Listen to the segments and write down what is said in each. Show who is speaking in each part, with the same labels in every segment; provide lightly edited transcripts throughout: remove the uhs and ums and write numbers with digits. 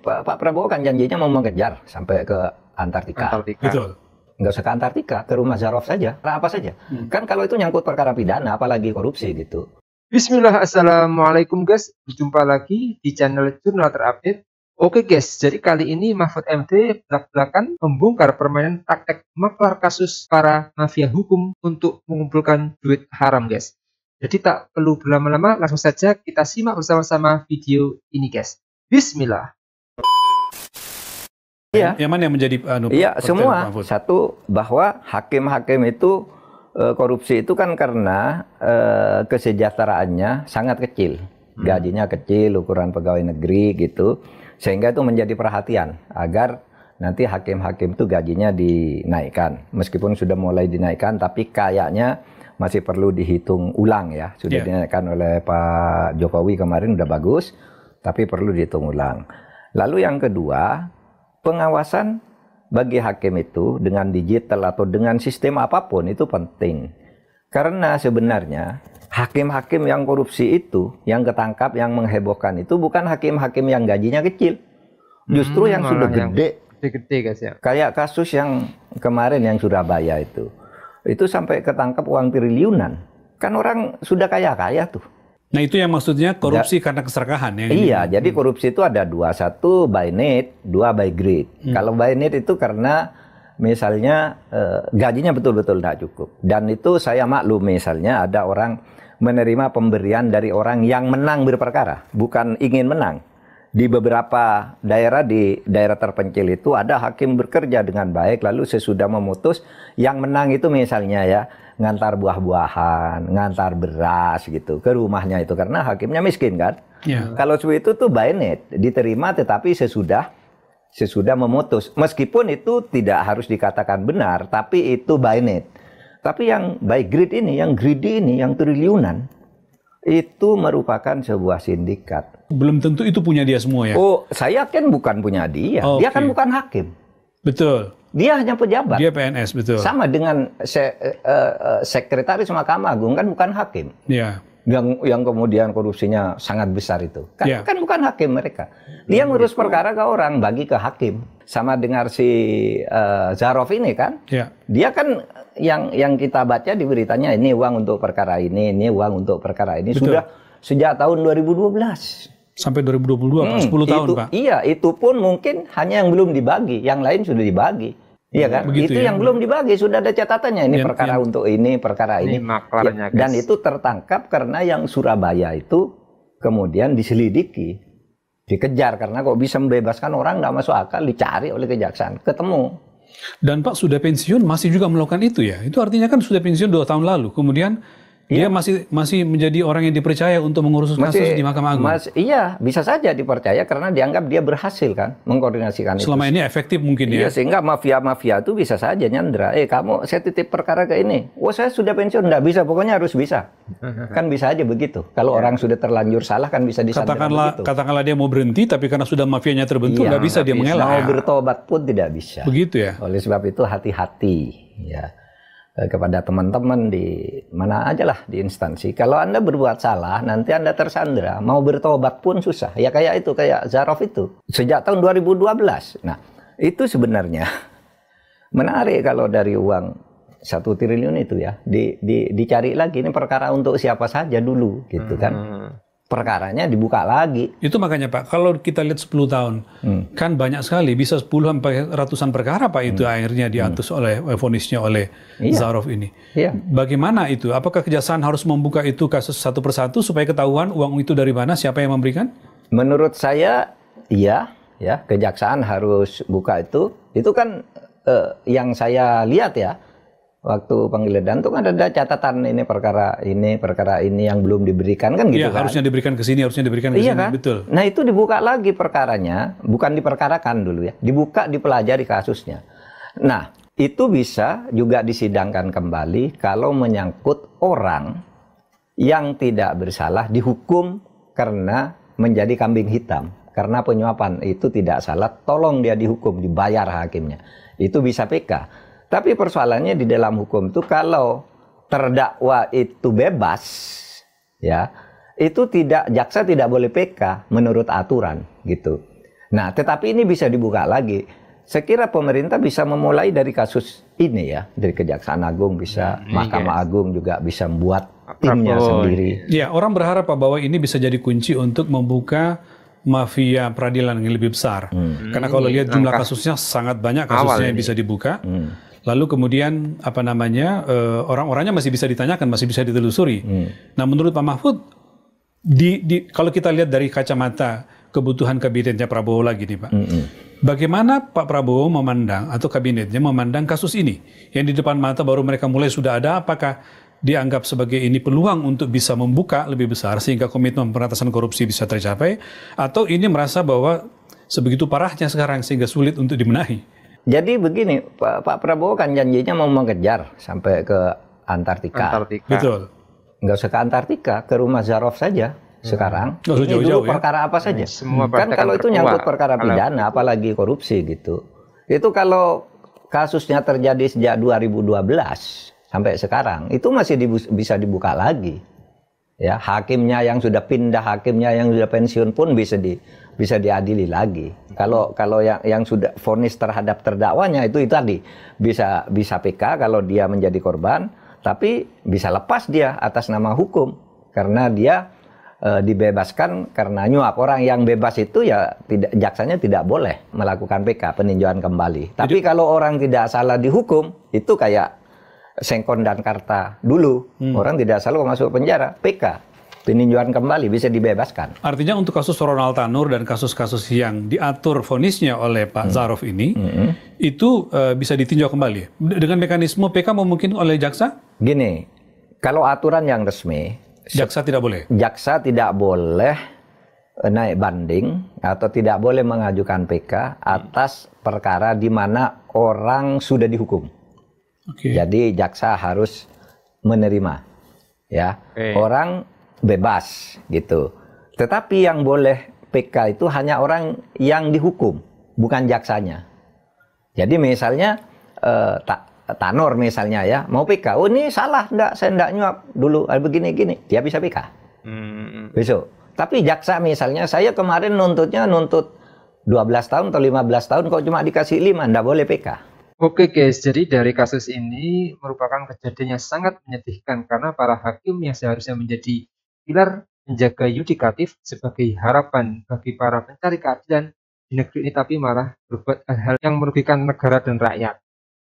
Speaker 1: Pak Prabowo kan janjinya mau mengejar sampai ke Antartika.
Speaker 2: Betul.
Speaker 1: Nggak usah ke Antartika, ke rumah Zarov saja, apa saja. Kan kalau itu nyangkut perkara pidana, apalagi korupsi gitu.
Speaker 3: Bismillah, assalamualaikum guys. Berjumpa lagi di channel Jurnal Terupdate. Oke guys, jadi kali ini Mahfud MD belak-belakan membongkar permainan praktek maklar kasus para mafia hukum untuk mengumpulkan duit haram guys. Jadi tak perlu berlama-lama, langsung saja kita simak bersama-sama video ini guys. Bismillah.
Speaker 1: Iya.
Speaker 2: Yang mana yang menjadi
Speaker 1: iya, semua. Satu, bahwa hakim-hakim itu korupsi itu kan karena kesejahteraannya sangat kecil. Gajinya kecil, ukuran pegawai negeri gitu. Sehingga itu menjadi perhatian agar nanti hakim-hakim itu gajinya dinaikkan. Meskipun sudah mulai dinaikkan, tapi kayaknya masih perlu dihitung ulang ya. Sudah dinaikkan oleh Pak Jokowi kemarin, udah bagus, tapi perlu dihitung ulang. Lalu yang kedua, pengawasan bagi hakim itu dengan digital atau dengan sistem apapun itu penting. Karena sebenarnya hakim-hakim yang korupsi itu, yang ketangkap, yang menghebohkan itu bukan hakim-hakim yang gajinya kecil. Justru yang sudah gede.
Speaker 3: Gede guys ya.
Speaker 1: Kayak kasus yang kemarin yang Surabaya itu. Itu sampai ketangkap uang triliunan. Kan orang sudah kaya-kaya tuh.
Speaker 2: Nah itu yang maksudnya korupsi karena keserakahan ya?
Speaker 1: Iya, jadi korupsi itu ada dua, satu by need, dua by greed. Kalau by need itu karena misalnya gajinya betul-betul tidak cukup. Dan itu saya maklum misalnya ada orang menerima pemberian dari orang yang menang berperkara, bukan ingin menang. Di beberapa daerah, di daerah terpencil itu ada hakim bekerja dengan baik, lalu sesudah memutus, yang menang itu misalnya ya, ngantar buah-buahan, ngantar beras gitu ke rumahnya itu karena hakimnya miskin kan. Kalau itu tuh by need, diterima tetapi sesudah memutus. Meskipun itu tidak harus dikatakan benar, tapi itu by need. Tapi yang by greed ini, yang greedy ini, yang triliunan, itu merupakan sebuah sindikat.
Speaker 2: Belum tentu itu punya dia semua ya?
Speaker 1: Oh, saya kan bukan punya dia. Dia kan bukan hakim.
Speaker 2: Betul.
Speaker 1: Dia hanya pejabat.
Speaker 2: Dia PNS, betul.
Speaker 1: Sama dengan sekretaris Mahkamah Agung kan bukan hakim.
Speaker 2: Iya.
Speaker 1: Yang kemudian korupsinya sangat besar itu. Kan bukan hakim mereka. Dia ngurus perkara ke orang, bagi ke hakim. Sama dengan si Zarov ini kan. Dia kan yang kita baca di beritanya, ini uang untuk perkara ini uang untuk perkara ini. Betul. Sudah sejak tahun 2012.
Speaker 2: Sampai 2022, 10 tahun Pak.
Speaker 1: Iya, itu pun mungkin hanya yang belum dibagi, yang lain sudah dibagi. Iya kan?
Speaker 2: Begitu
Speaker 1: itu
Speaker 2: ya?
Speaker 1: Yang belum dibagi, sudah ada catatannya. Ini perkara untuk ini, perkara ini.
Speaker 3: Maklarnya,
Speaker 1: dan itu tertangkap karena yang Surabaya itu kemudian diselidiki. Dikejar, karena kok bisa membebaskan orang nggak masuk akal, dicari oleh kejaksaan. Ketemu.
Speaker 2: Dan Pak sudah pensiun masih juga melakukan itu ya? Itu artinya kan sudah pensiun 2 tahun lalu. Kemudian dia masih menjadi orang yang dipercaya untuk mengurus kasus di Mahkamah Agung.
Speaker 1: Iya, bisa saja dipercaya karena dianggap dia berhasil kan mengkoordinasikan itu.
Speaker 2: Selama ini efektif mungkin ya.
Speaker 1: Iya, sehingga mafia-mafia itu bisa saja nyandra. Kamu saya titip perkara ke ini. Oh, saya sudah pensiun, enggak bisa, pokoknya harus bisa. Kan bisa aja begitu. Kalau orang sudah terlanjur salah kan bisa disandra begitu.
Speaker 2: Katakanlah dia mau berhenti tapi karena sudah mafianya terbentuk nggak bisa dia mengelak.
Speaker 1: Mau bertobat pun tidak bisa.
Speaker 2: Begitu ya.
Speaker 1: Oleh sebab itu hati-hati ya. Kepada teman-teman di mana aja lah di instansi. Kalau Anda berbuat salah, nanti Anda tersandra. Mau bertobat pun susah. Ya kayak itu, kayak Zarov itu. Sejak tahun 2012. Nah, itu sebenarnya menarik kalau dari uang 1 triliun itu ya. Dicari lagi, ini perkara untuk siapa saja dulu gitu kan. Perkaranya dibuka lagi.
Speaker 2: Itu makanya Pak, kalau kita lihat 10 tahun, kan banyak sekali, bisa 10 sampai ratusan perkara Pak itu akhirnya diatus oleh vonisnya oleh Zarov ini. Bagaimana itu? Apakah kejaksaan harus membuka itu kasus satu persatu supaya ketahuan uang itu dari mana, siapa yang memberikan?
Speaker 1: Menurut saya, iya, ya kejaksaan harus buka itu. Itu kan yang saya lihat ya. Waktu penggeledahan itu kan ada catatan ini perkara ini yang belum diberikan kan gitu kan.
Speaker 2: Harusnya diberikan ke sini, harusnya diberikan ke sini,
Speaker 1: kan?
Speaker 2: Betul.
Speaker 1: Nah, itu dibuka lagi perkaranya, bukan diperkarakan dulu ya. Dibuka, dipelajari kasusnya. Nah, itu bisa juga disidangkan kembali kalau menyangkut orang yang tidak bersalah dihukum karena menjadi kambing hitam. Karena penyuapan itu tidak salah, tolong dia dihukum, dibayar hakimnya. Itu bisa PK. Tapi persoalannya di dalam hukum itu kalau terdakwa itu bebas, ya itu jaksa tidak boleh PK menurut aturan gitu. Nah, tetapi ini bisa dibuka lagi. Saya kira pemerintah bisa memulai dari kasus ini ya, dari Kejaksaan Agung bisa, Mahkamah Agung juga bisa membuat timnya sendiri.
Speaker 2: Ya, orang berharap Pak bahwa ini bisa jadi kunci untuk membuka mafia peradilan yang lebih besar. Karena kalau lihat jumlah kasusnya sangat banyak kasusnya yang bisa dibuka. Lalu kemudian orang-orangnya masih bisa ditanyakan, masih bisa ditelusuri. Nah, menurut Pak Mahfud, kalau kita lihat dari kacamata kebutuhan kabinetnya Prabowo lagi nih Pak. Bagaimana Pak Prabowo memandang atau kabinetnya memandang kasus ini? Yang di depan mata baru mereka mulai sudah ada, apakah dianggap sebagai ini peluang untuk bisa membuka lebih besar sehingga komitmen pemberantasan korupsi bisa tercapai? Atau ini merasa bahwa sebegitu parahnya sekarang sehingga sulit untuk dibenahi?
Speaker 1: Jadi begini, Pak Prabowo kan janjinya mau mengejar sampai ke Antartika.
Speaker 2: Betul.
Speaker 1: Nggak usah ke Antartika, ke rumah Zarov saja. Sekarang ini dulu perkara apa saja, kan kalau itu nyangkut perkara pidana apalagi korupsi gitu, itu kalau kasusnya terjadi sejak 2012 sampai sekarang itu masih bisa dibuka lagi ya, hakimnya yang sudah pindah, hakimnya yang sudah pensiun pun bisa diadili lagi. Kalau yang sudah vonis terhadap terdakwanya itu tadi bisa PK kalau dia menjadi korban, tapi bisa lepas dia atas nama hukum karena dia dibebaskan karena nyuap. Orang yang bebas itu ya jaksanya tidak boleh melakukan PK, peninjauan kembali. Tapi kalau orang tidak salah dihukum, itu kayak Sengkon dan Karta dulu. Orang tidak salah masuk penjara, PK, peninjauan kembali, bisa dibebaskan.
Speaker 2: Artinya untuk kasus Ronald Tanur dan kasus-kasus yang diatur vonisnya oleh Pak Zarov ini, itu bisa ditinjau kembali. Dengan mekanisme PK mungkin oleh jaksa?
Speaker 1: Gini, kalau aturan yang resmi,
Speaker 2: jaksa tidak boleh? Jaksa
Speaker 1: tidak boleh naik banding atau tidak boleh mengajukan PK atas perkara di mana orang sudah dihukum. Jadi jaksa harus menerima, ya. Orang bebas gitu. Tetapi yang boleh PK itu hanya orang yang dihukum, bukan jaksanya. Jadi misalnya Tanur misalnya ya, mau PK, oh ini salah, saya enggak nyuap dulu, begini-gini, dia bisa PK. Besok. Tapi jaksa misalnya, saya kemarin nuntut 12 tahun atau 15 tahun, kok cuma dikasih 5, enggak boleh PK.
Speaker 3: Oke guys, jadi dari kasus ini merupakan kejadian yang sangat menyedihkan karena para hakim yang seharusnya menjadi pilar menjaga yudikatif sebagai harapan bagi para pencari keadilan di negeri ini, tapi malah berbuat hal-hal yang merugikan negara dan rakyat.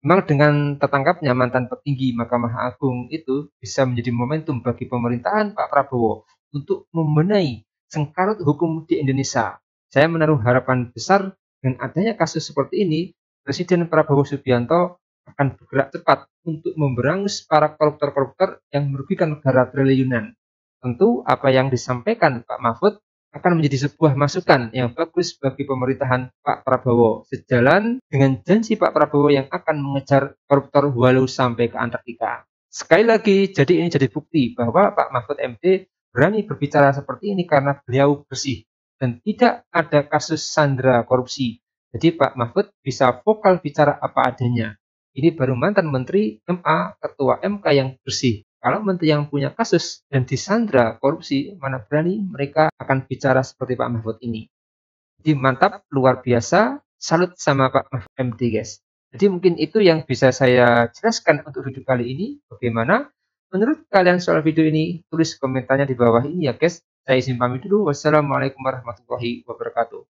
Speaker 3: Memang dengan tertangkapnya mantan petinggi Mahkamah Agung itu bisa menjadi momentum bagi pemerintahan Pak Prabowo untuk membenahi sengkarut hukum di Indonesia. Saya menaruh harapan besar dengan adanya kasus seperti ini, Presiden Prabowo Subianto akan bergerak cepat untuk memberangus para koruptor-koruptor yang merugikan negara triliunan. Tentu apa yang disampaikan Pak Mahfud akan menjadi sebuah masukan yang bagus bagi pemerintahan Pak Prabowo, sejalan dengan janji Pak Prabowo yang akan mengejar koruptor walau sampai ke Antartika. Sekali lagi, jadi ini jadi bukti bahwa Pak Mahfud MD berani berbicara seperti ini karena beliau bersih dan tidak ada kasus sandera korupsi. Jadi Pak Mahfud bisa vokal bicara apa adanya. Ini baru mantan Menteri MA, Ketua MK yang bersih. Kalau menteri yang punya kasus dan disandra korupsi, mana berani mereka akan bicara seperti Pak Mahfud ini. Jadi mantap, luar biasa, salut sama Pak Mahfud MD guys. Jadi mungkin itu yang bisa saya jelaskan untuk video kali ini. Bagaimana menurut kalian soal video ini? Tulis komentarnya di bawah ini ya guys. Saya izin pamit dulu. Wassalamualaikum warahmatullahi wabarakatuh.